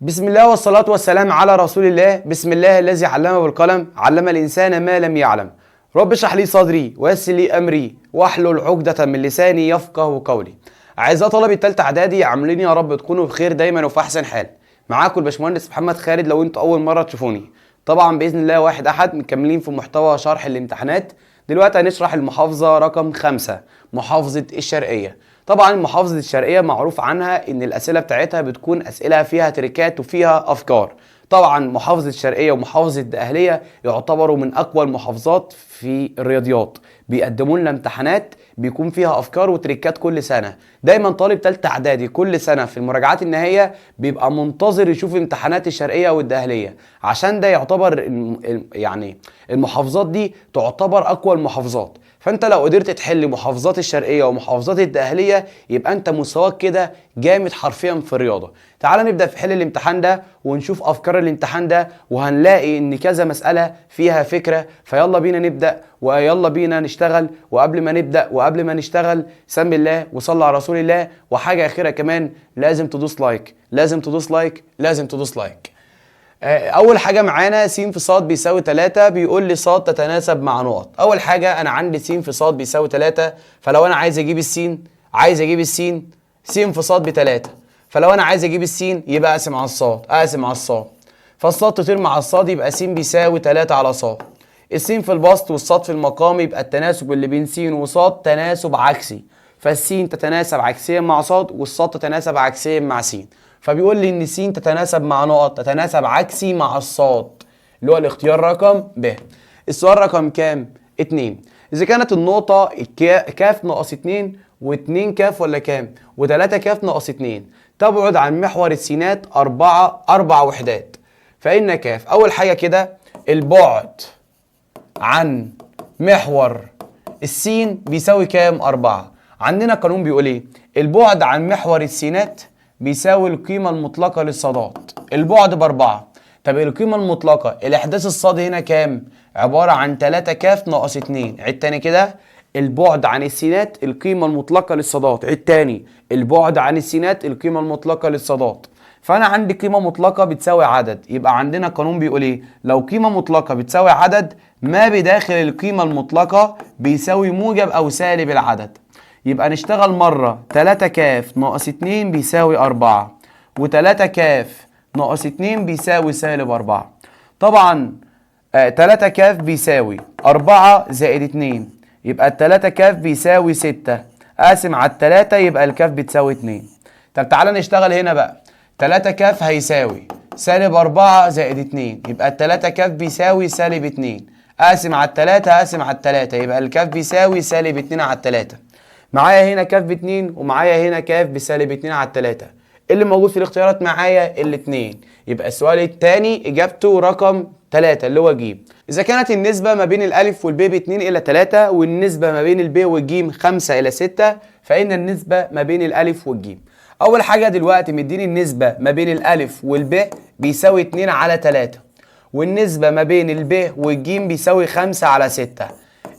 بسم الله والصلاة والسلام على رسول الله. بسم الله الذي علم بالقلم، علم الإنسان ما لم يعلم. رب اشرح لي صدري ويسر لي أمري واحلل عقدة من لساني يفقه قولي. أعزائي طلبة تالتة إعدادي، عاملين يا رب تكونوا بخير دايما وفي أحسن حال. معاكم الباشمهندس محمد خالد لو أنتوا أول مرة تشوفوني. طبعا بإذن الله واحد أحد مكملين في محتوى شرح الامتحانات. دلوقتي هنشرح المحافظة رقم 5، محافظة الشرقية. طبعا محافظة الشرقية معروف عنها ان الاسئلة بتاعتها بتكون اسئلة فيها تريكات وفيها افكار. طبعا محافظة الشرقية ومحافظة الدقهلية يعتبروا من اقوى المحافظات في الرياضيات، بيقدموا لنا امتحانات بيكون فيها افكار وتريكات كل سنة. دايما طالب تالتة اعدادي كل سنة في المراجعات النهائية بيبقى منتظر يشوف امتحانات الشرقية والدقهلية، عشان ده يعتبر يعني المحافظات دي تعتبر اقوى المحافظات. فانت لو قدرت تحل محافظات الشرقية ومحافظات الدقهلية يبقى انت مستواك كده جامد حرفيا في الرياضة. تعال نبدأ في حل الامتحان ده ونشوف افكار الامتحان ده، وهنلاقي ان كذا مسألة فيها فكرة. فيلا بينا نبدأ ويلا بينا نشتغل. وقبل ما نبدأ وقبل ما نشتغل سم الله وصلى على رسول الله. وحاجة اخيرة كمان، لازم تدوس لايك، لازم تدوس لايك، لازم تدوس لايك. اول حاجه معانا س في ص بيساوي 3، بيقول لي ص تتناسب مع نقط. اول حاجه انا عندي س في ص بيساوي 3، فلو انا عايز اجيب السين س في ص ب3، فلو انا عايز اجيب السين يبقى اقسم على الصاد، فالصاد تطير مع الصاد يبقى س بيساوي 3 على ص. السين في البسط والصاد في المقام، يبقى التناسب اللي بين س وصاد تناسب عكسي، فالسين تتناسب عكسيا مع صاد والصاد تتناسب عكسيا مع س. فبيقول لي ان س تتناسب مع نقط تتناسب عكسي مع الصاد، اللي هو الاختيار رقم ب. السؤال رقم كام؟ 2. اذا كانت النقطة كاف ناقص 2 و2 كاف ولا كام و3 كاف ناقص 2 تبعد عن محور السينات 4 وحدات، فإن كاف أول حاجة كده البعد عن محور السين بيساوي كام؟ 4. عندنا قانون بيقول ايه؟ البعد عن محور السينات بيساوي القيمة المطلقة للصادات، البعد ب4. طب القيمة المطلقة الإحداث الصاد هنا كام؟ عبارة عن 3 كاف ناقص 2. عيد تاني كده، البعد عن السينات القيمة المطلقة للصادات. عيد تاني، البعد عن السينات القيمة المطلقة للصادات. فأنا عندي قيمة مطلقة بتساوي عدد، يبقى عندنا قانون بيقول إيه؟ لو قيمة مطلقة بتساوي عدد، ما بداخل القيمة المطلقة بيساوي موجب أو سالب العدد. يبقى نشتغل مرة 3 كاف ناقص 2 بيساوي 4، و3 كاف ناقص 2 بيساوي سالب 4. طبعا 3 كاف بيساوي 4 زائد 2، يبقى ال3 كاف بيساوي 6، اقسم على ال3 يبقى الكاف بتساوي 2. طب تعالى نشتغل هنا بقى، 3 كاف هيساوي سالب 4 زائد 2، يبقى ال3 كاف بيساوي سالب 2، اقسم على ال3 اقسم على ال3 يبقى الكاف بيساوي سالب 2 على ال3. معايا هنا كاف ب2 ومعايا هنا كاف بسالب 2 على 3. اللي موجود في الاختيارات معايا الاثنين، يبقى السؤال الثاني اجابته رقم 3 اللي هو ج. اذا كانت النسبه ما بين الالف والب ب 2 الى 3 والنسبه ما بين الب والج 5 الى 6، فان النسبه ما بين الالف والج. اول حاجه دلوقتي مديني النسبه ما بين الالف والب بيساوي 2 على 3، والنسبه ما بين الب والج بيساوي 5 على 6.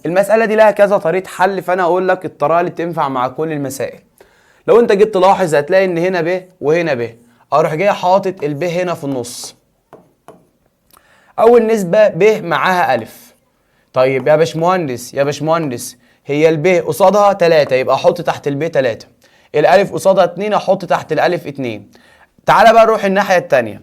المسألة دي لها كذا طريقة حل، فأنا أقول لك الطريقة اللي تنفع مع كل المسائل. لو أنت جيت تلاحظ هتلاقي إن هنا ب وهنا ب، أروح جاي حاطط الب هنا في النص. أول نسبة ب معاها ألف. طيب يا باشمهندس هي الب قصادها 3، يبقى أحط تحت الب 3. الألف قصادها 2، أحط تحت الألف 2. تعالى بقى نروح الناحية التانية،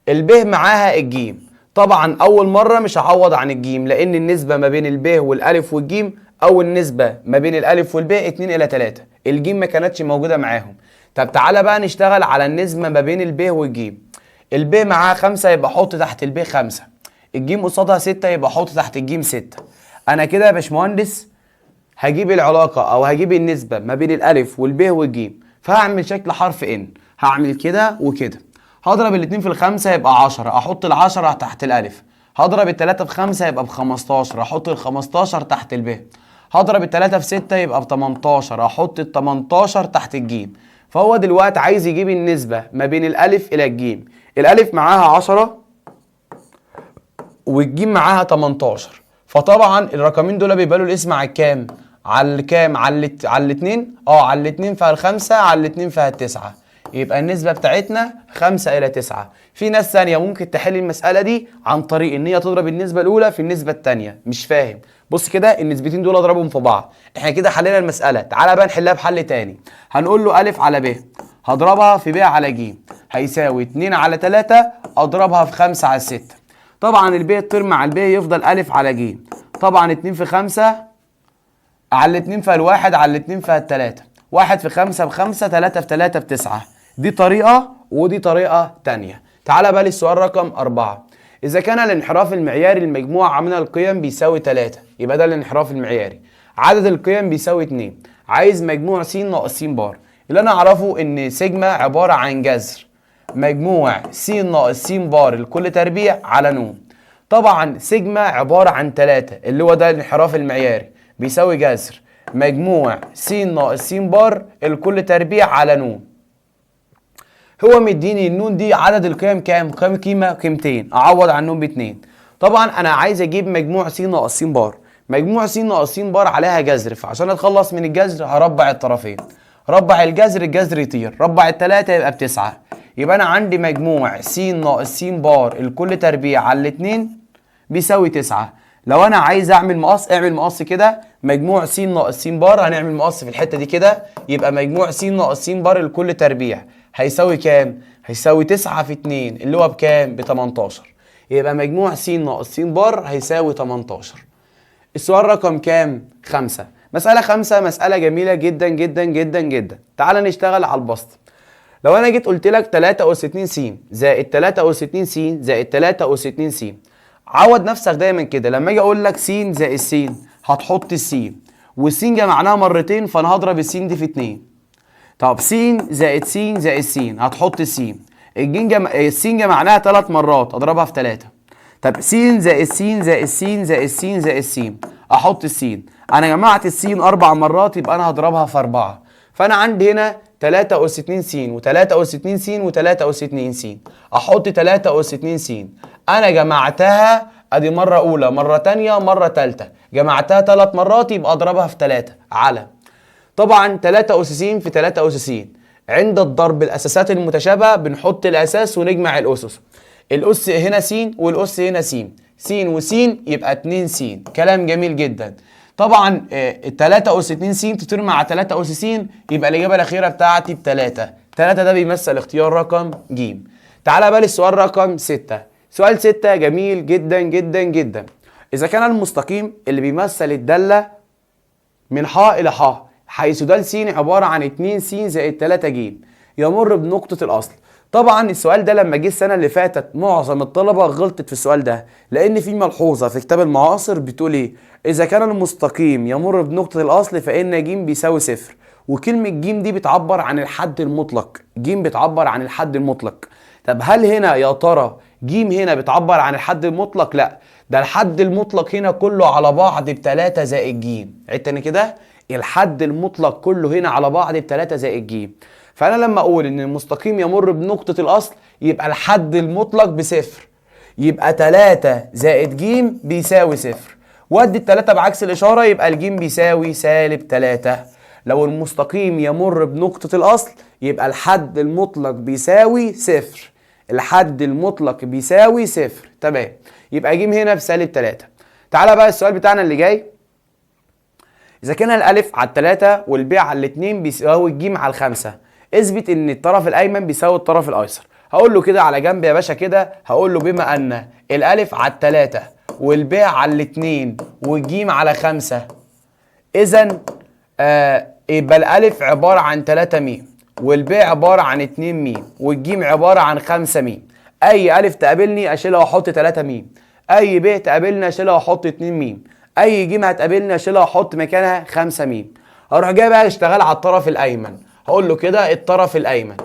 الب معاها الجيم. طبعا اول مره مش هعوض عن الجيم، لان النسبه ما بين الب والالف والجيم او النسبه ما بين الالف والب 2 الى 3، الجيم ما كانتش موجوده معاهم. طب تعالى بقى نشتغل على النسبه ما بين الب والجيم. الب معاها 5 يبقى احط تحت الب 5، الجيم قصادها 6 يبقى احط تحت الجيم 6. انا كده يا باشمهندس هجيب العلاقه او هجيب النسبه ما بين الالف والب والجيم، فهعمل شكل حرف ان، هعمل كده وكده. هضرب الاتنين في الخمسة يبقى 10، احط ال10 تحت الالف. هضرب التلاتة في 5 يبقى ب15، احط ال15 تحت الب. هضرب التلاتة في 6 يبقى ب18، احط ال18 تحت الجيم. فهو دلوقتي عايز يجيب النسبة ما بين الالف الى الجيم. الالف معاها 10 والجيم معاها 18، فطبعا الرقمين دول بيبقى له الاسم على الكام؟ على الكام؟ على الاتنين. على الاتنين فيها ال5 على الاتنين فيها ال9، يبقى النسبة بتاعتنا 5 إلى 9. في ناس ثانية ممكن تحل المسألة دي عن طريق إن هي تضرب النسبة الأولى في النسبة الثانية. مش فاهم؟ بص كده، النسبتين دول أضربهم في بعض. إحنا كده حلينا المسألة. تعالى بقى نحلها بحل تاني. هنقول له أ على ب هضربها في ب على ج هيساوي 2 على 3 أضربها في 5 على 6. طبعا الب تطير مع الب يفضل أ على ج. طبعا 2 في 5 على 2 في الواحد على 2 في 3. 1 في 5 ب5، 3 في 3 ب9. دي طريقة ودي طريقة تانية. تعالى بقى للسؤال رقم 4. إذا كان الانحراف المعياري للمجموعة من القيم بيساوي 3، يبقى ده الانحراف المعياري. عدد القيم بيساوي 2. عايز مجموع س ناقص س بار. اللي أنا أعرفه إن سيجما عبارة عن جذر مجموع س ناقص س بار لكل تربيع على ن. طبعا سيجما عبارة عن 3 اللي هو ده الانحراف المعياري بيساوي جذر مجموع س ناقص س بار الكل تربيع على ن. هو مديني النون دي عدد القيم كام؟ قيمتين، اعوض عن النون ب2. طبعا انا عايز اجيب مجموع س ناقص س بار. مجموع س ناقص س بار عليها جذر، فعشان اتخلص من الجذر هربع الطرفين. ربع الجذر يطير، ربع التلاتة يبقى ب9. يبقى انا عندي مجموع س ناقص س بار الكل تربيع على ال2 بيساوي 9. لو انا عايز اعمل مقص، اعمل مقص كده، مجموع س ناقص س بار هنعمل مقص في الحته دي كده، يبقى مجموع س ناقص س بار الكل تربيع هيساوي كام؟ هيساوي 9 في 2 اللي هو بكام؟ ب18. يبقى مجموع س ناقص س بار هيساوي 18. السؤال رقم كام؟ 5. مسألة 5 مسألة جميلة جدا جدا جدا جدا. تعال نشتغل على البسط. لو انا جيت قلت لك 3 أس 2 س زائد 3 أس 2 س زائد 3 أس 2 س، عود نفسك دايما كده لما اجي اقول لك س زائد س هتحط الس، والس جمعناها مرتين فانا هضرب الس دي في 2. طب س زائد س زائد س هتحط الس، الس جمعناها 3 مرات اضربها في 3. طب س زائد س زائد س زائد س زائد س احط الس. انا جمعت الس 4 مرات يبقى انا هضربها في 4. فانا عندي هنا 3 أس 2 س و3 أس 2 س و3 أس 2 س. احط 3 أس 2 س. انا جمعتها ادي مره اولى مره ثانيه مره ثالثه، جمعتها 3 مرات يبقى اضربها في 3 على. طبعا 3 أس س في 3 أس س. عند الضرب الاساسات المتشابهه بنحط الاساس ونجمع الاسس. الاس هنا س والاس هنا س، س وس يبقى 2 س. كلام جميل جدا. طبعا 3 أس 2 س تطير مع 3 أس س يبقى الاجابه الاخيره بتاعتي ب3. 3 ده بيمثل اختيار رقم ج. تعالى بقى للسؤال رقم 6. سؤال 6 جميل جدا جدا جدا. إذا كان المستقيم اللي بيمثل الدالة من ح إلى ح حيث د س عبارة عن 2 س زائد 3 ج يمر بنقطة الأصل. طبعا السؤال ده لما جه السنة اللي فاتت معظم الطلبة غلطت في السؤال ده، لأن في ملحوظة في كتاب المعاصر بتقول إيه؟ إذا كان المستقيم يمر بنقطة الأصل فإن ج بيساوي 0. وكلمة ج دي بتعبر عن الحد المطلق، ج بتعبر عن الحد المطلق. طب هل هنا يا ترى ج هنا بتعبر عن الحد المطلق؟ لا، ده الحد المطلق هنا كله على بعض ب3 زائد ج. عيد تاني كده، الحد المطلق كله هنا على بعض ب3 زائد ج. فانا لما اقول ان المستقيم يمر بنقطة الاصل يبقى الحد المطلق بصفر، يبقى 3 زائد ج بيساوي 0. وادي ال3 بعكس الاشارة يبقى الج بيساوي -3. لو المستقيم يمر بنقطة الاصل يبقى الحد المطلق بيساوي 0. الحد المطلق بيساوي 0. تمام، يبقى ج هنا ب-3. تعالى بقى السؤال بتاعنا اللي جاي. إذا كان الألف على 3 والب على 2 بيساوي الج على 5، اثبت إن الطرف الأيمن بيساوي الطرف الأيسر. هقول له كده على جنب يا باشا كده، هقول له بما أن الألف على 3 والب على 2 والج على 5، إذا يبقى الألف عبارة عن 3 م والب عبارة عن 2 م والج عبارة عن 5 م. أي ألف تقابلني أشيلها وأحط 3 م، أي ب تقابلني أشيلها وأحط 2 م، أي ج هتقابلني أشيلها وأحط مكانها 5 م. هروح جاي بقى أشتغل على الطرف الأيمن. هقول له كده الطرف الأيمن.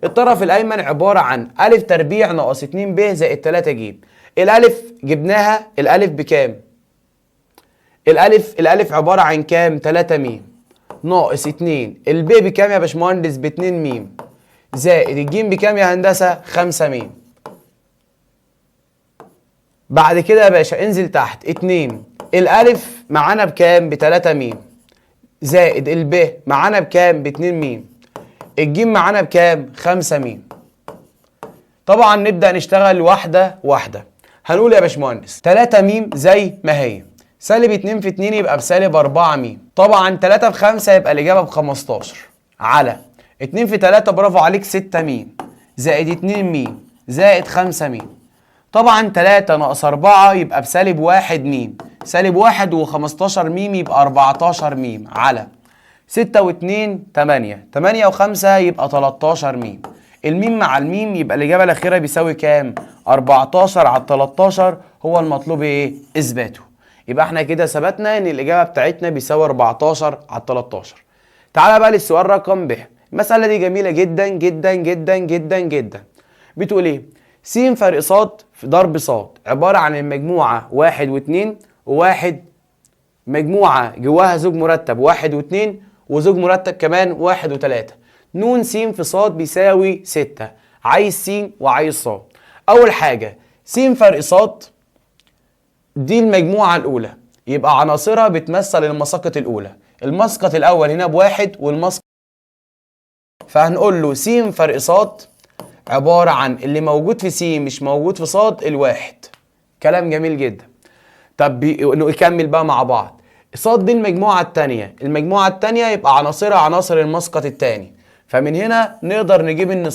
الطرف الأيمن عبارة عن أ تربيع ناقص 2 ب زائد 3 ج. الألف جبناها، الألف بكام؟ الألف عبارة عن كام؟ 3 م ناقص 2. الب بكام يا باشمهندس؟ ب2 م زائد الجيم بكام يا هندسه؟ 5 م. بعد كده يا باشا انزل تحت 2. الالف معانا بكام؟ ب3 م زائد الب معانا بكام؟ ب2 م. الجيم معانا بكام؟ 5 ميم. طبعا نبدأ نشتغل واحدة واحدة. هنقول يا باشمهندس 3 ميم زي ما هي، سالب 2 في 2 يبقى بسالب 4 ميم. طبعا 3 في 5 يبقى الإجابة ب 15 على 2 في 3 برافو عليك 6 ميم زائد 2 ميم زائد 5 ميم. طبعا 3 ناقص 4 يبقى بسالب 1 ميم، سالب 1 و15 ميم يبقى 14 ميم على 6 و2 8، 8 و5 يبقى 13 ميم. الميم مع الميم يبقى الإجابة الأخيرة بيساوي كام؟ 14 على 13 هو المطلوب إيه؟ إثباته. يبقى إحنا كده ثبتنا إن الإجابة بتاعتنا بيساوي 14 على 13. تعالى بقى للسؤال رقم ب. المسألة دي جميلة جدا جدا جدا جدا جدا. بتقول إيه؟ س فرق ص في ضرب ص عبارة عن المجموعة 1 و2 وواحد، مجموعة جواها زوج مرتب 1 و2 وزوج مرتب كمان 1 و3. ن س في ص بيساوي 6. عايز س وعايز ص. أول حاجة س فرق ص دي المجموعة الأولى، يبقى عناصرها بتمثل المساقط الأولى. المسقط الأول هنا بواحد والمسقط، فهنقول له س فرق ص عبارة عن اللي موجود في س مش موجود في ص الواحد. كلام جميل جدا. طب نكمل بقى مع بعض. ص دي المجموعة التانية، المجموعة التانية يبقى عناصرها عناصر المسقط التاني، فمن هنا نقدر نجيب ان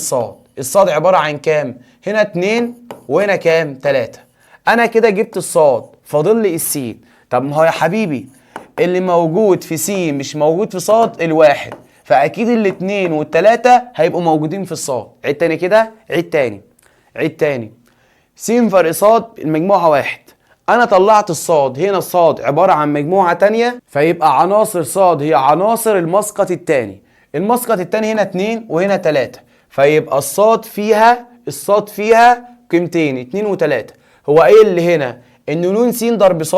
الصاد عبارة عن كام؟ هنا 2 وهنا كام؟ 3. انا كده جبت الصاد، فاضل لي السين. طب ما هو يا حبيبي اللي موجود في س مش موجود في صاد الواحد، فاكيد الاتنين والتلاتة هيبقوا موجودين في الصاد. عيد تاني كده، عيد تاني. س فرق صاد المجموعة 1، انا طلعت الصاد، هنا الصاد عبارة عن مجموعة تانية، فيبقى عناصر صاد هي عناصر المسقط التاني. المسقط التاني هنا 2 وهنا 3، فيبقى الصاد فيها قيمتين 2 و3. هو قايل لي هنا ان ن س ضرب ص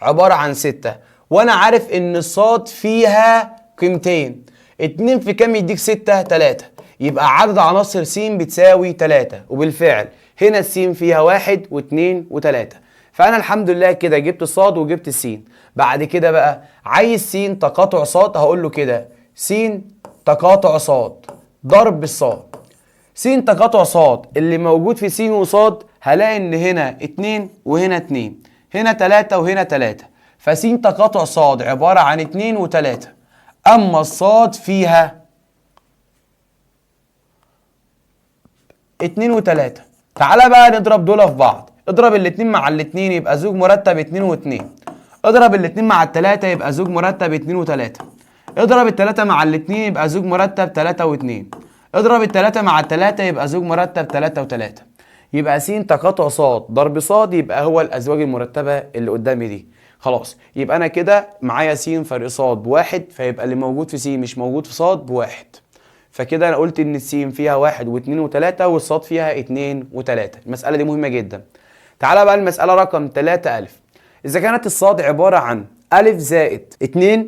عبارة عن 6، وانا عارف ان الصاد فيها قيمتين. 2 في كام يديك 6؟ 3. يبقى عدد عناصر س بتساوي 3، وبالفعل هنا الس فيها 1 و2 و3. فانا الحمد لله كده جبت الصاد وجبت السين. بعد كده بقى عايز س تقاطع صاد، هقول له كده س تقاطع صاد ضرب الصاد. س تقاطع صاد اللي موجود في س وصاد هلاقي ان هنا 2 وهنا 2، هنا 3 وهنا 3، فس تقاطع صاد عبارة عن 2 و3. اما الصاد فيها 2 و3. تعالى بقى نضرب دول في بعض. اضرب الاتنين مع الاتنين يبقى زوج مرتب 2 و2. اضرب الاتنين مع التلاتة يبقى زوج مرتب 2 و3. اضرب التلاتة مع الاتنين يبقى زوج مرتب 3 و2. اضرب التلاتة مع التلاتة يبقى زوج مرتب 3 و3. يبقى س تقاطع ص ضرب ص يبقى هو الازواج المرتبة اللي قدامي دي. خلاص، يبقى انا كده معايا س فرق ص بواحد، فيبقى اللي موجود في س مش موجود في ص بواحد. فكده انا قلت ان السين فيها 1 و2 و3 والصاد فيها 2 و3. المسألة دي مهمة جدا. تعالى بقى المسألة رقم 3 ألف. إذا كانت الصاد عبارة عن ألف زائد 2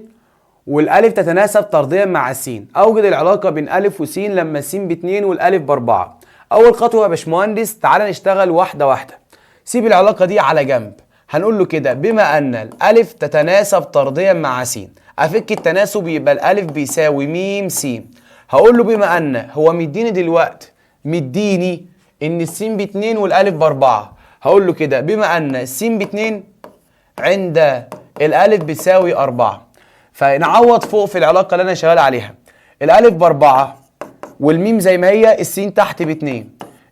والألف تتناسب طرديا مع السين، أوجد العلاقة بين ألف وسين لما السين ب2 والألف ب4. أول خطوة يا باشمهندس تعالى نشتغل واحدة واحدة. سيب العلاقة دي على جنب. هنقول له كده بما أن الألف تتناسب طرديا مع س، أفك التناسب يبقى الألف بيساوي م س. هقول له بما أن هو مديني دلوقتي إن السين ب2 والألف ب4، هقول له كده بما أن السين ب2 عند الألف بتساوي 4، فنعوض فوق في العلاقة اللي أنا شغال عليها. الألف ب4 والميم زي ما هي، السين تحت ب2،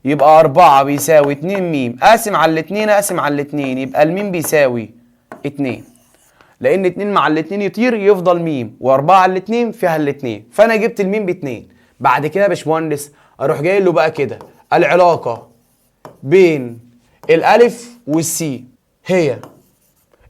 يبقى 4 بيساوي 2 ميم أقسم على الاتنين أقسم على الاتنين، يبقى الميم بيساوي 2، لأن 2 مع الاتنين يطير يفضل ميم، و4 على الاتنين فيها الاتنين، فأنا جبت الميم ب2. بعد كده يا باشمهندس أروح جاي له بقى كده العلاقة بين الألف والسين هي،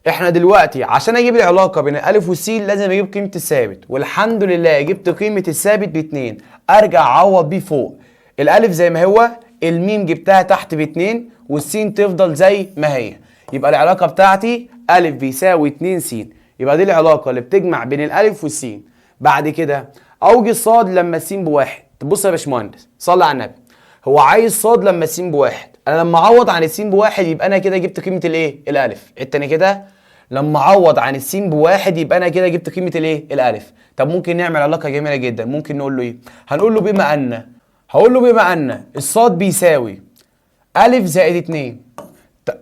احنا دلوقتي عشان اجيب العلاقه بين الالف والسين لازم اجيب قيمه الثابت، والحمد لله جبت قيمه الثابت ب2. ارجع اعوض بيه فوق. الالف زي ما هو، الميم جبتها تحت ب2، والسين تفضل زي ما هي. يبقى العلاقه بتاعتي الف بيساوي 2 س. يبقى دي العلاقه اللي بتجمع بين الالف والسين. بعد كده اوجد صاد لما السين بواحد. تبص يا باشمهندس صلي على النبي، هو عايز صاد لما السين بواحد. انا لما اعوض عن السين بواحد يبقى انا كده جبت قيمه الايه؟ الالف. التاني كده لما اعوض عن السين بواحد يبقى انا كده جبت قيمه الايه؟ الالف. طب ممكن نعمل علاقه جميله جدا، ممكن نقول له ايه؟ هنقول له بما ان الصاد بيساوي الف زائد 2.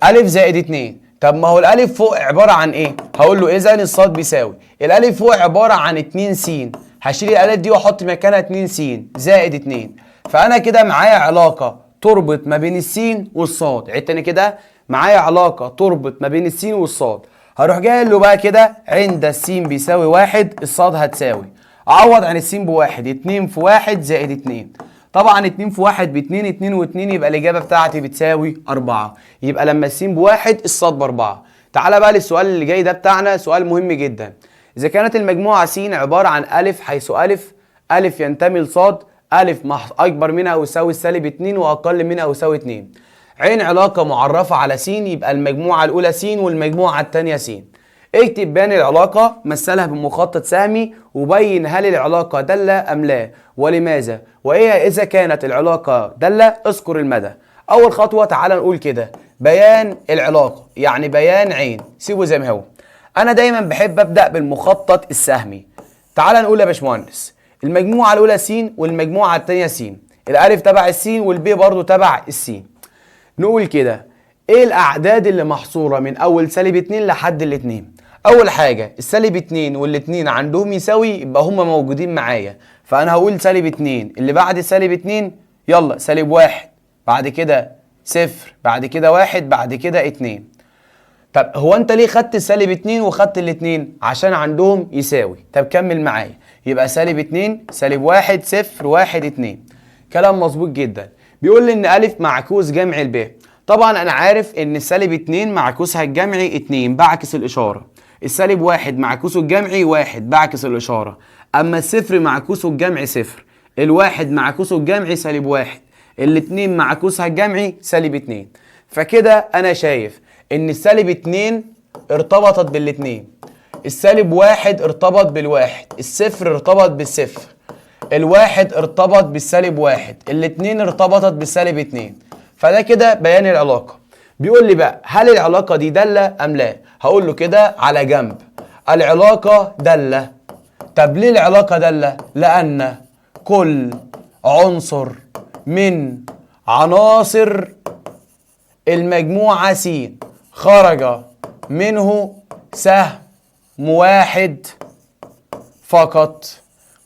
الف زائد 2. طب ما هو الالف فوق عباره عن ايه؟ هقول له اذا الصاد بيساوي الالف فوق عباره عن 2 س، هشيل الالف دي واحط مكانها 2 س زائد 2. فانا كده معايا علاقه تربط ما بين السين والصاد. عيد تاني كده، معايا علاقه تربط ما بين السين والصاد. هروح جاي له بقى كده عند السين بيساوي 1 الصاد هتساوي، اعوض عن السين بواحد، 2 في 1 زائد 2. طبعا 2 في 1 ب 2، 2 و2 يبقى الاجابه بتاعتي بتساوي 4. يبقى لما السين بواحد الصاد ب4. تعالى بقى للسؤال اللي جاي ده بتاعنا، سؤال مهم جدا. اذا كانت المجموعه س عباره عن الف، حيث الف ينتمي لصاد، الف اكبر منها او يساوي سالب 2 واقل منها او يساوي 2. عين علاقه معرفه على س، يبقى المجموعه الاولى س والمجموعه الثانيه س. اكتب بيان العلاقة، مثلها بمخطط سهمي، وبين هل العلاقة دالة أم لا، ولماذا، وإيه إذا كانت العلاقة دالة اذكر المدى. أول خطوة تعال نقول كده بيان العلاقة، يعني بيان عين، سيبه زي ما هو. أنا دايما بحب أبدأ بالمخطط السهمي. تعال نقول يا باشمهندس، المجموعة الأولى س والمجموعة الثانية س، الألف تبع السين والبي برضو تبع السين. نقول كده إيه الأعداد اللي محصورة من أول سالب 2 لحد الاتنين؟ اول حاجه السالب 2 والاتنين عندهم يساوي، يبقى هما موجودين معايا. فانا هقول سالب 2 اللي بعد سالب 2 يلا سالب 1، بعد كده 0، بعد كده 1، بعد كده 2. طب هو انت ليه خدت السالب 2 وخدت الاتنين؟ عشان عندهم يساوي. طب كمل معايا، يبقى سالب 2 سالب 1 0 1 2. كلام مظبوط جدا. بيقول لي ان الف معكوس جمع الب. طبعا انا عارف ان السالب 2 معكوسها الجمعي 2، بعكس الاشاره. السالب 1 معكوسه الجمعي 1، بعكس الاشاره. اما الصفر معكوسه الجمعي 0، الواحد معكوسه الجمعي سالب 1، الاتنين معكوسها الجمعي سالب 2. فكده انا شايف ان السالب 2 ارتبطت بالاتنين، السالب 1 ارتبط بالواحد، الصفر ارتبط بالصفر، الواحد ارتبط بالسالب 1، الاتنين ارتبطت بالسالب 2. فده كده بيان العلاقة. بيقول لي بقى هل العلاقة دي دالة أم لا؟ هقول له كده على جنب العلاقة دالة. طب ليه العلاقة دالة؟ لأن كل عنصر من عناصر المجموعة س خرج منه سهم واحد فقط.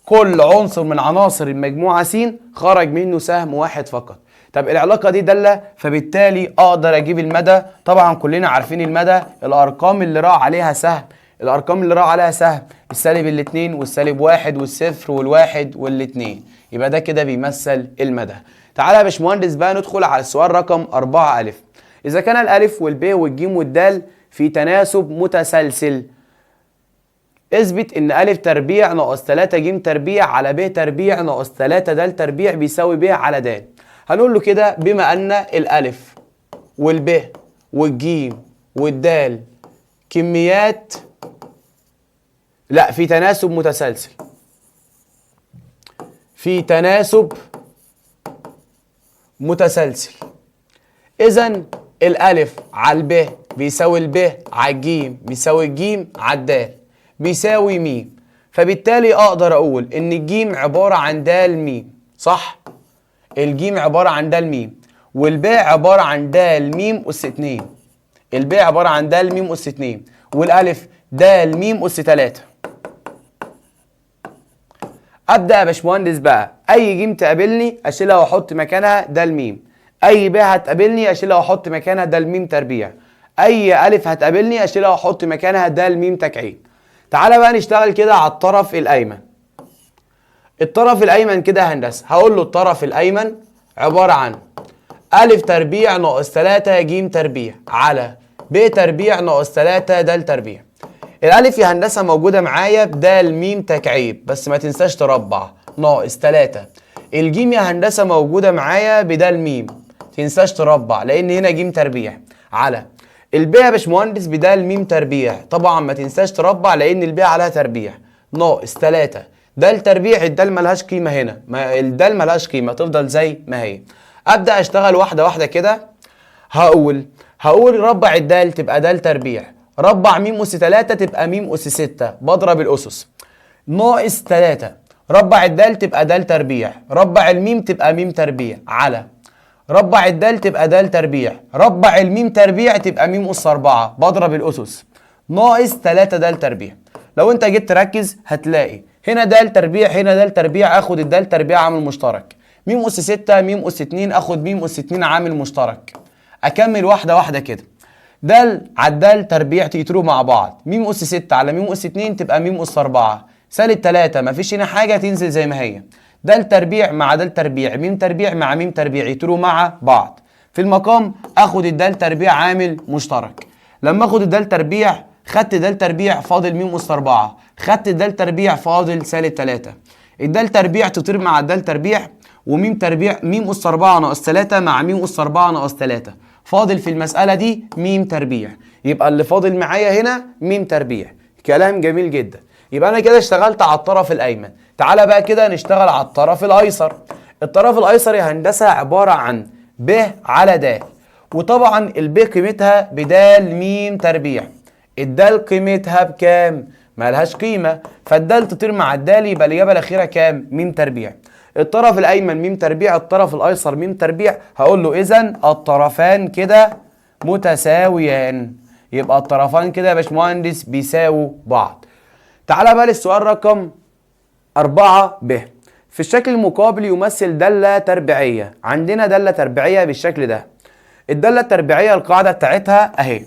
كل عنصر من عناصر المجموعة س خرج منه سهم واحد فقط. طب العلاقة دي دالة، فبالتالي أقدر أجيب المدى. طبعا كلنا عارفين المدى، الأرقام اللي راح عليها سهم، الأرقام اللي راح عليها سهم السالب الاتنين والسالب 1 والصفر والواحد والاتنين، يبقى ده كده بيمثل المدى. تعالى يا باشمهندس بقى ندخل على السؤال رقم 4 ألف. إذا كان الألف والب والجيم والدال في تناسب متسلسل، اثبت ان أ تربيع ناقص 3 ج تربيع على ب تربيع ناقص 3 د تربيع بيساوي ب على د. هنقول له كده بما ان الألف والب والجيم والدال كميات في تناسب متسلسل، في تناسب متسلسل، إذن الألف على الب بيساوي الب على الجيم بيساوي الجيم على الدال بيساوي م. فبالتالي اقدر اقول ان الجيم عبارة عن د م، صح؟ الجيم عبارة عن د م، والباء عبارة عن د م أس 2. الباء عبارة عن د م أس 2، والالف د م أس 3. ابدا يا باشمهندس بقى اي جيم تقابلني اشيلها واحط مكانها د م، اي باء هتقابلني اشيلها واحط مكانها د م تربيع، اي الف هتقابلني اشيلها واحط مكانها د م تكعيب. تعالى بقى نشتغل كده على الطرف الايمن. الطرف الايمن كده هندسه، هقول له الطرف الايمن عباره عن أ تربيع ناقص 3 ج تربيع على ب تربيع ناقص 3 د تربيع. الالف يا هندسه موجوده معايا بد م تكعيب، بس ما تنساش تربع ناقص 3. الجيم يا هندسه موجوده معايا بد م، تنساش تربع لان هنا ج تربيع على الباء يا باشمهندس بد م تربيع، طبعا ما تنساش تربع لان الباء عليها تربيع ناقص 3 د تربيع. الدال ملهاش قيمه هنا، الدال ملهاش قيمه تفضل زي ما هي. ابدا اشتغل واحده واحده كده. هقول ربع الدال تبقى د تربيع، ربع م أس 3 تبقى م أس 6 بضرب الأسس، ناقص 3 ربع الدال تبقى د تربيع، ربع الميم تبقى م تربيع، على ربع الدال تبقى د تربيع، ربع الميم تربيع تبقى م أس 4 بضرب الأسس، ناقص 3 د تربيع. لو انت جيت تركز هتلاقي هنا د تربيع هنا د تربيع، اخد الدال تربيع عامل مشترك، م أس 6 م أس 2 اخد م أس 2 عامل مشترك. اكمل واحده واحده كده، د على الدال تربيع تيترو مع بعض، م أس 6 على م أس 2 تبقى م أس 4 سالب 3 مفيش هنا حاجه تنزل زي ما هي، د تربيع مع د تربيع م تربيع مع م تربيع يترو مع بعض. في المقام اخد الدال تربيع عامل مشترك، لما اخد الدال تربيع خدت د تربيع فاضل م أس 4، خدت الدال تربيع فاضل سالب 3، الدال تربيع تطير مع الدال تربيع وميم تربيع م أس 4 ناقص 3 مع م أس 4 ناقص 3، فاضل في المسألة دي م تربيع، يبقى اللي فاضل معايا هنا م تربيع. كلام جميل جدا، يبقى انا كده اشتغلت على الطرف الايمن. تعالى بقى كده نشتغل على الطرف الايسر. الطرف الايسر يا هندسة عبارة عن ب على د، وطبعا الب قيمتها بدال م تربيع، الدال قيمتها بكام؟ مالهاش قيمة، فالدال تطير مع الدال يبقى الإجابة الأخيرة كام؟ م تربيع. الطرف الأيمن م تربيع، الطرف الأيسر م تربيع، هقول له إذن الطرفان كده متساويان، يبقى الطرفان كده يا باشمهندس بيساووا بعض. تعالى بقى للسؤال رقم 4 ب. في الشكل المقابل يمثل دالة تربيعية، عندنا دالة تربيعية بالشكل ده. الدالة التربيعية القاعدة بتاعتها أهي.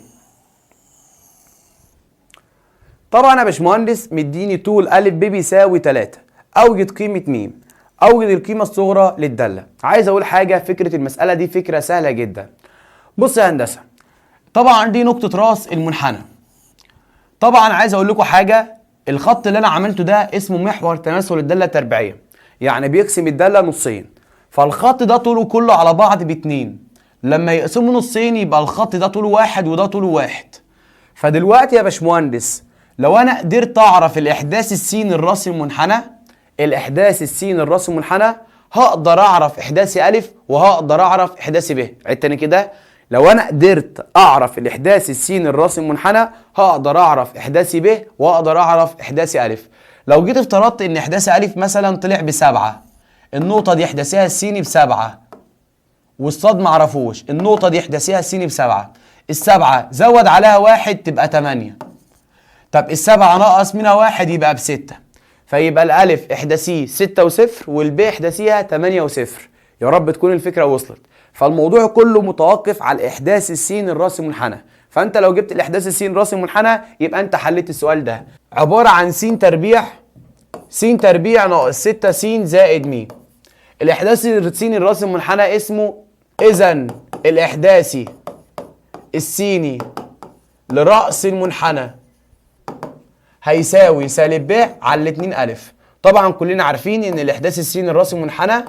طبعا يا باشمهندس مديني طول أ ب بيساوي 3، أوجد قيمة م، أوجد القيمة الصغرى للدالة. عايز أقول حاجة، فكرة المسألة دي فكرة سهلة جدا. بص يا هندسة، طبعا دي نقطة راس المنحنى. طبعا عايز أقول لكم حاجة، الخط اللي أنا عملته ده اسمه محور تماثل الدالة التربيعية، يعني بيقسم الدالة نصين، فالخط ده طوله كله على بعض ب2، لما يقسمه نصين يبقى الخط ده طوله 1 وده طوله 1. فدلوقتي يا باشمهندس لو انا قدرت اعرف الاحداث السين الراس المنحنى، الاحداث السين الراس المنحنى، هقدر اعرف احداثي ا وهقدر اعرف احداثي ب. عيد تاني كده، لو انا قدرت اعرف الاحداث السين الراس المنحنى هقدر اعرف احداثي ب واقدر اعرف احداثي ا. لو جيت افترضت ان احداثي ا مثلا طلع ب7، النقطه دي احداثيها السيني ب7 والصاد معرفوش، النقطه دي احداثيها السيني ب7، ال7 زود عليها 1 تبقى 8، طب ال7 ناقص منها 1 يبقى ب6، فيبقى الالف احداثيه 6 و0 والب احداثيها 8 و0. يا رب تكون الفكره وصلت. فالموضوع كله متوقف على الاحداث السين الراس المنحنى، فانت لو جبت الاحداث السين الراس المنحنى يبقى انت حليت السؤال ده. عباره عن س تربيع، س تربيع ناقص 6 س زائد م. الاحداث السين الراس المنحنى اسمه اذا الاحداثي السيني لراس المنحنى هيساوي سالب ب على 2 أ. طبعا كلنا عارفين ان الاحداث السين الراس المنحنى،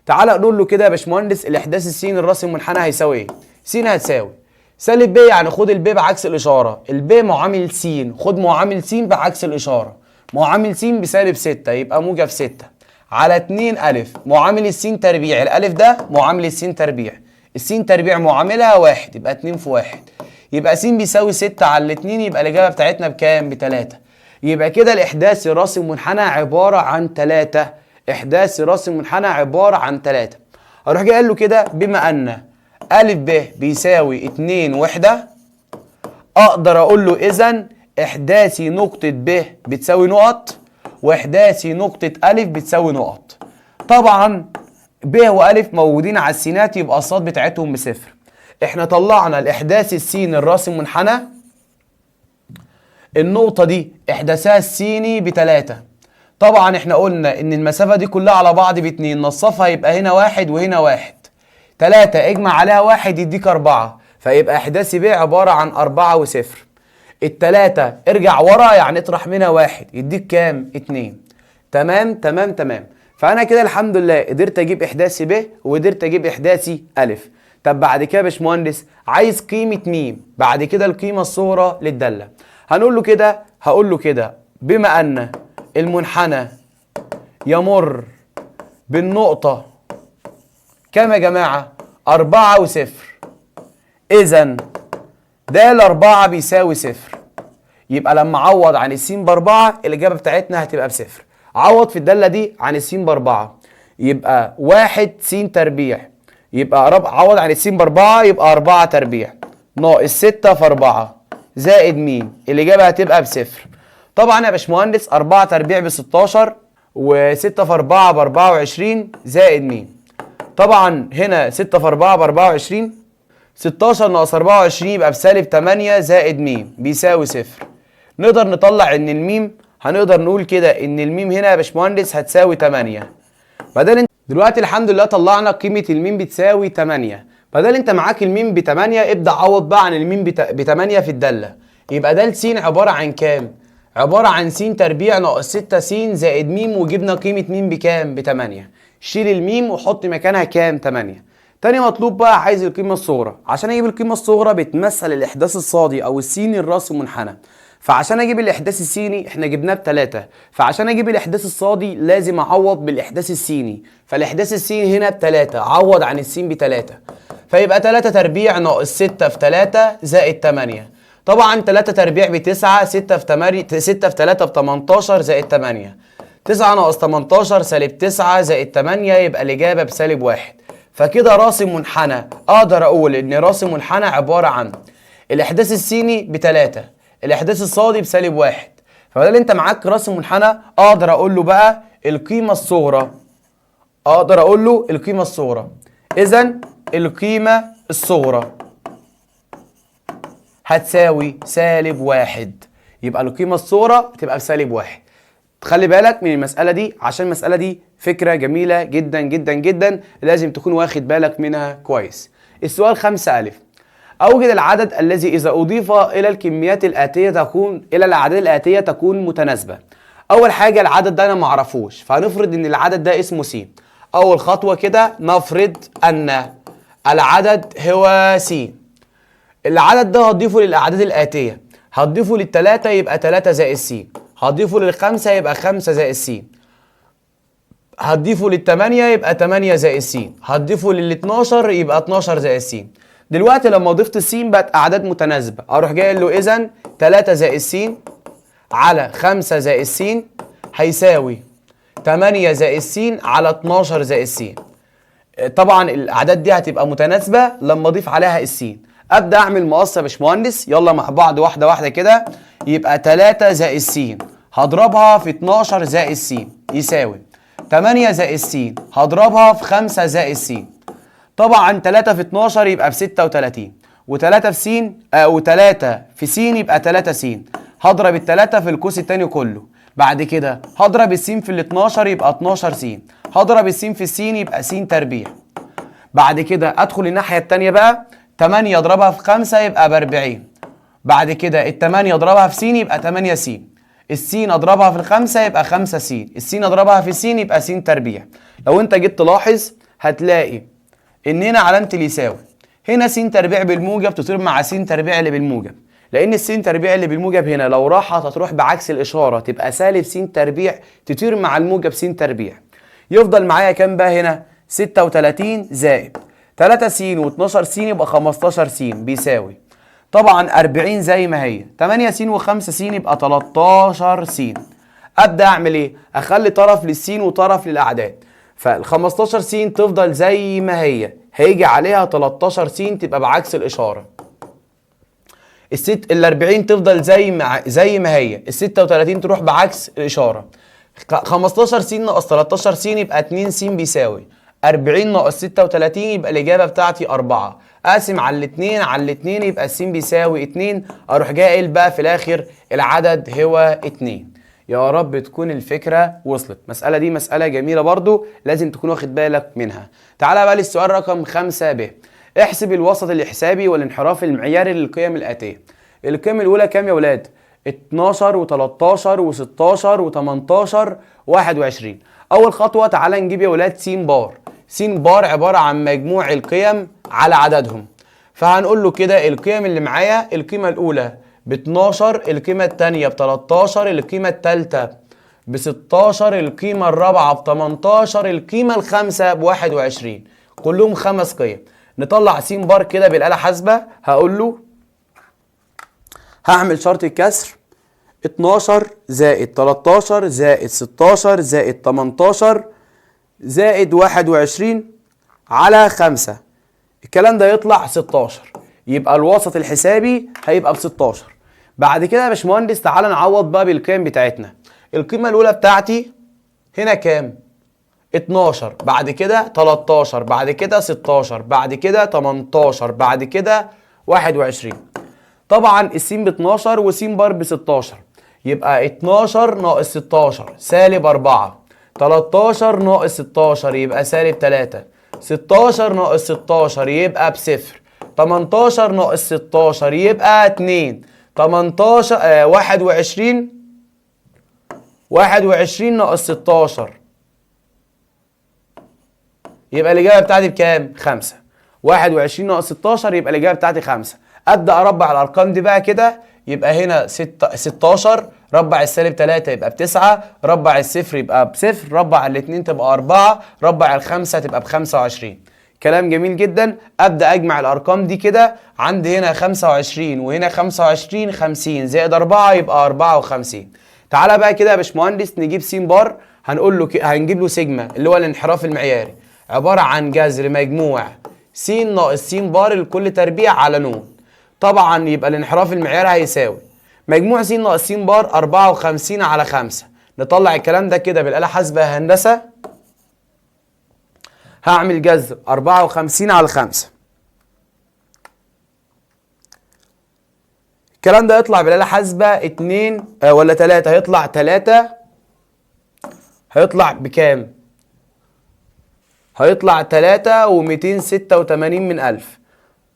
تعالى نقول له كده يا باشمهندس الاحداث السين الراس المنحنى هيساوي ايه؟ س هتساوي سالب ب، يعني خد الب بعكس الاشاره، الب معامل س، خد معامل س بعكس الاشاره، معامل س بسالب 6 يبقى موجب 6 على 2 أ، معامل السين تربيع، الالف ده معامل السين تربيع، السين تربيع معاملها 1 يبقى 2 في 1، يبقى س بيساوي 6 على 2، يبقى الاجابه بتاعتنا بكام؟ ب3. يبقى كده الاحداث راس المنحنى عباره عن 3، احداث راس المنحنى عباره عن 3. اروح جاي قال له كده بما ان ا ب بيساوي 2 وحده، اقدر اقول له اذا احداثي نقطه ب بتساوي نقط واحداثي نقطه ا بتساوي نقط. طبعا ب و موجودين على السينات يبقى الصاد بتاعتهم بصفر. احنا طلعنا الاحداث السين الراس المنحنى، النقطه دي احداثها السيني ب3. طبعا احنا قلنا ان المسافه دي كلها على بعض ب2، نصفها يبقى هنا 1 وهنا 1، 3 اجمع عليها 1 يديك 4، فيبقى احداثي ب عباره عن 4 و0. ال3 ارجع ورا يعني اطرح منها 1 يديك كام؟ 2. تمام تمام تمام. فانا كده الحمد لله قدرت اجيب احداثي ب وقدرت اجيب احداثي ا. طب بعد كده يا باشمهندس عايز قيمه م، بعد كده القيمه الصغرى للداله. هنقول له كده، هقول له كده بما ان المنحنى يمر بالنقطه كام يا جماعه؟ 4 و0، اذا د 4 بيساوي صفر. يبقى لما اعوض عن الس ب4 الاجابه بتاعتنا هتبقى بصفر. عوض في الداله دي عن الس ب4 يبقى 1 س تربيع. يبقى عوض عن الس ب4 يبقى 4 تربيع ناقص 6 في 4 زائد م. الاجابه هتبقى بصفر. طبعا يا باشمهندس 4 تربيع ب 16 و6 في 4 ب 24 زائد م. طبعا هنا 6 في 4 ب 24. 16 ناقص 24 يبقى بسالب 8 زائد م بيساوي صفر. نقدر نطلع ان الميم، هنقدر نقول كده ان الميم هنا يا باشمهندس هتساوي 8. بدل دلوقتي الحمد لله طلعنا قيمه الميم بتساوي 8. بدل انت معاك الميم ب 8 ابدا عوض بقى عن الميم ب 8 في الداله. يبقى د س عباره عن كام؟ عباره عن س تربيع ناقص 6 س زائد م، وجبنا قيمه م بكام؟ ب 8. شيل الميم وحط مكانها كام؟ 8. تاني مطلوب بقى عايز القيمه الصغرى. عشان اجيب القيمه الصغرى بتمثل الاحداث الصادي او السيني الراس منحنى. فعشان اجيب الاحداث السيني احنا جبناه ب3، فعشان اجيب الاحداث الصادي لازم اعوض بالاحداث السيني. فالاحداث السيني هنا ب3، عوض عن السين ب3. فيبقى 3 تربيع ناقص 6 في 3 زائد 8. طبعا 3 تربيع ب9، 6 في 3 ب 18 زائد 8. 9 ناقص 18 سالب 9 زائد 8 يبقى الاجابه بسالب 1. فكده راس منحنى اقدر اقول ان راس منحنى عباره عن الاحداث السيني ب3، الاحداث الصادي بسالب 1. فبدل انت معاك راس منحنى اقدر اقول له بقى القيمه الصغرى. اقدر اقول له القيمه الصغرى. اذا القيمه الصغرى هتساوي سالب 1. يبقى القيمه الصغرى بتبقى بسالب 1. تخلي بالك من المسألة دي عشان المسألة دي فكرة جميلة جدا جدا جدا، لازم تكون واخد بالك منها كويس. السؤال 5 ألف. أوجد العدد الذي إذا أضيف إلى الكميات الآتية إلى الأعداد الآتية تكون متناسبة. أول حاجة العدد ده أنا معرفوش، فهنفرض إن العدد ده اسمه س. أول خطوة كده نفرض أن العدد هو س. العدد ده هتضيفه للأعداد الآتية. هتضيفه لل3 يبقى 3 زائد س. هتضيفه لل5 يبقى 5 زائد س. هتضيفه لل8 يبقى 8 زائد س. هتضيفه لل12 يبقى 12 زائد س. دلوقتي لما ضفت الس بقت اعداد متناسبه، اروح جاي له اذا 3 زائد س على 5 زائد س هيساوي 8 زائد س على 12 زائد س. طبعا الاعداد دي هتبقى متناسبه لما اضيف عليها الس. ابدا اعمل مقص يا باشمهندس، يلا مع بعض واحده واحده كده. يبقى 3 زائد س هضربها في 12 زائد س يساوي 8 زائد س هضربها في 5 زائد س. طبعا 3 في 12 يبقى ب 36، و3 في س و3 في س يبقى 3 س. هضرب ال3 في القوس الثاني كله. بعد كده هضرب الس في ال12 يبقى 12 س. هضرب الس في الس يبقى س تربيع. بعد كده ادخل الناحيه الثانيه بقى، 8 اضربها في 5 يبقى ب 40. بعد كده ال8 اضربها في س يبقى 8 س. السين اضربها في الخمسة يبقى 5 س. السين اضربها في السين يبقى س تربيع. لو انت جيت تلاحظ هتلاقي ان هنا علامة اليساوي. هنا س تربيع بالموجب تطير مع س تربيع اللي بالموجب، لان الس تربيع اللي بالموجب هنا لو راحت هتروح بعكس الاشارة تبقى سالب س تربيع تطير مع الموجب س تربيع. يفضل معايا كام بقى هنا؟ 36 زائد 3 س و12 س يبقى 15 س بيساوي طبعا 40 زي ما هي. 8 س و5 س يبقى 13 س. ابدا اعمل ايه؟ اخلي طرف للسين وطرف للاعداد. فال 15 س تفضل زي ما هي، هيجي عليها 13 س تبقى بعكس الاشاره. ال 40 تفضل زي ما هي، ال 36 تروح بعكس الاشاره. 15 س ناقص 13 س يبقى 2 س بيساوي 40 ناقص 36 يبقى الاجابه بتاعتي 4. اقسم على الاثنين على الاثنين يبقى الس بيساوي 2. اروح جاي قايل بقى في الاخر العدد هو 2. يا رب تكون الفكره وصلت. المساله دي مساله جميله برضو لازم تكون واخد بالك منها. تعالى بقى للسؤال رقم 5 ب. احسب الوسط الحسابي والانحراف المعياري للقيم الاتيه. القيم الاولى كام يا ولاد؟ 12 و13 و16 و18 و21. اول خطوه تعالى نجيب يا ولاد س بار. س بار عباره عن مجموع القيم على عددهم. فهنقول له كده القيم اللي معايا، القيمه الاولى ب12، القيمه الثانيه ب13، القيمه الثالثه ب16، القيمه الرابعه ب18، القيمه الخامسه ب21. كلهم 5 قيم. نطلع س بار كده بالاله حاسبه. هقول له هعمل شرط الكسر 12 زائد 13 زائد 16 زائد 18 زائد 21 على 5. الكلام ده يطلع 16، يبقى الوسط الحسابي هيبقى ب 16. بعد كده يا باشمهندس تعالى نعوض بقى بالقيم بتاعتنا. القيمة الأولى بتاعتي هنا كام؟ 12، بعد كده 13، بعد كده 16، بعد كده 18، بعد كده 21. طبعا السين ب 12 وسين بار ب 16، يبقى 12 ناقص 16 سالب 4، 13 ناقص 16 يبقى سالب 3، 16 ناقص 16 يبقى بصفر، 18 ناقص 16 يبقى 2، 18 21 ناقص 16 يبقى الإجابة بتاعتي بكام؟ 5. 21 ناقص 16 يبقى الإجابة بتاعتي 5. أبدأ أربع الأرقام دي بقى كده، يبقى هنا 16 ربع السالب 3 يبقى ب9، ربع الصفر يبقى بصفر، ربع الاتنين تبقى 4، ربع الخمسة تبقى ب25. كلام جميل جدا. أبدأ أجمع الأرقام دي كده، عندي هنا 25 وهنا 25، 50 زائد 4 يبقى 54. تعالى بقى كده يا باشمهندس نجيب س بار، هنقول له هنجيب له سيجما اللي هو الانحراف المعياري، عبارة عن جذر مجموع س ناقص س بار لكل تربيع على ن. طبعا يبقى الانحراف المعياري هيساوي مجموع س ناقص س بار 54 على 5. نطلع الكلام ده كده بالآلة حاسبة يا هندسة. هعمل جذر 54 على 5. الكلام ده يطلع بالآلة حاسبة 2 ولا 3؟ هيطلع 3. هيطلع بكام؟ هيطلع 3.286 من 1000.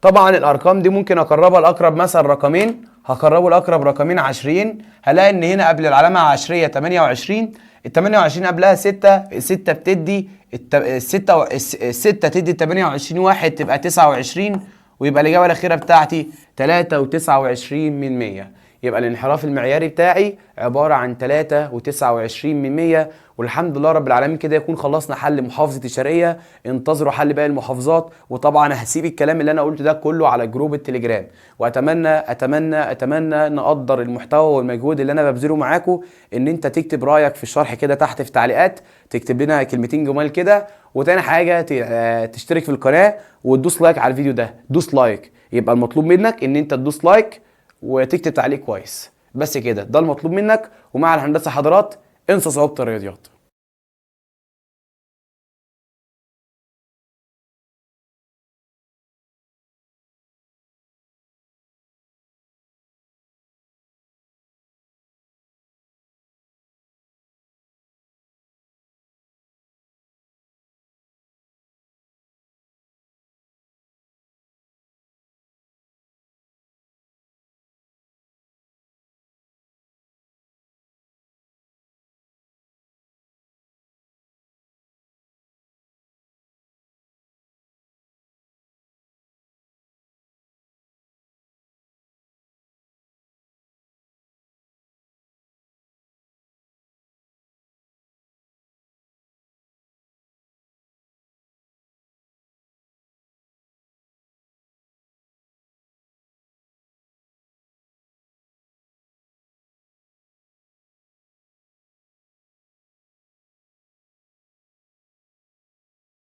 طبعا الارقام دي ممكن اقربها لاقرب مثلا رقمين، هقربه لاقرب رقمين 20. هلاقي ان هنا قبل العلامه العشريه 28، ال 28 قبلها 6، 6 بتدي الستة تدي 28 واحد تبقى 29، ويبقى الاجابه الاخيره بتاعتي 3.29 من 100. يبقى الانحراف المعياري بتاعي عباره عن 3.29 من 100. والحمد لله رب العالمين كده يكون خلصنا حل محافظة الشرقية. انتظروا حل باقي المحافظات، وطبعا هسيب الكلام اللي انا قلته ده كله على جروب التليجرام. واتمنى نقدر المحتوى والمجهود اللي انا ببذله معاكم، ان انت تكتب رايك في الشرح كده تحت في التعليقات، تكتب لنا كلمتين جمال كده. وتاني حاجة تشترك في القناة وتدوس لايك على الفيديو ده. دوس لايك، يبقى المطلوب منك ان انت تدوس لايك وتكتب تعليق كويس، بس كده ده المطلوب منك. ومع الهندسة حضرات انسى صعوبة الرياضيات.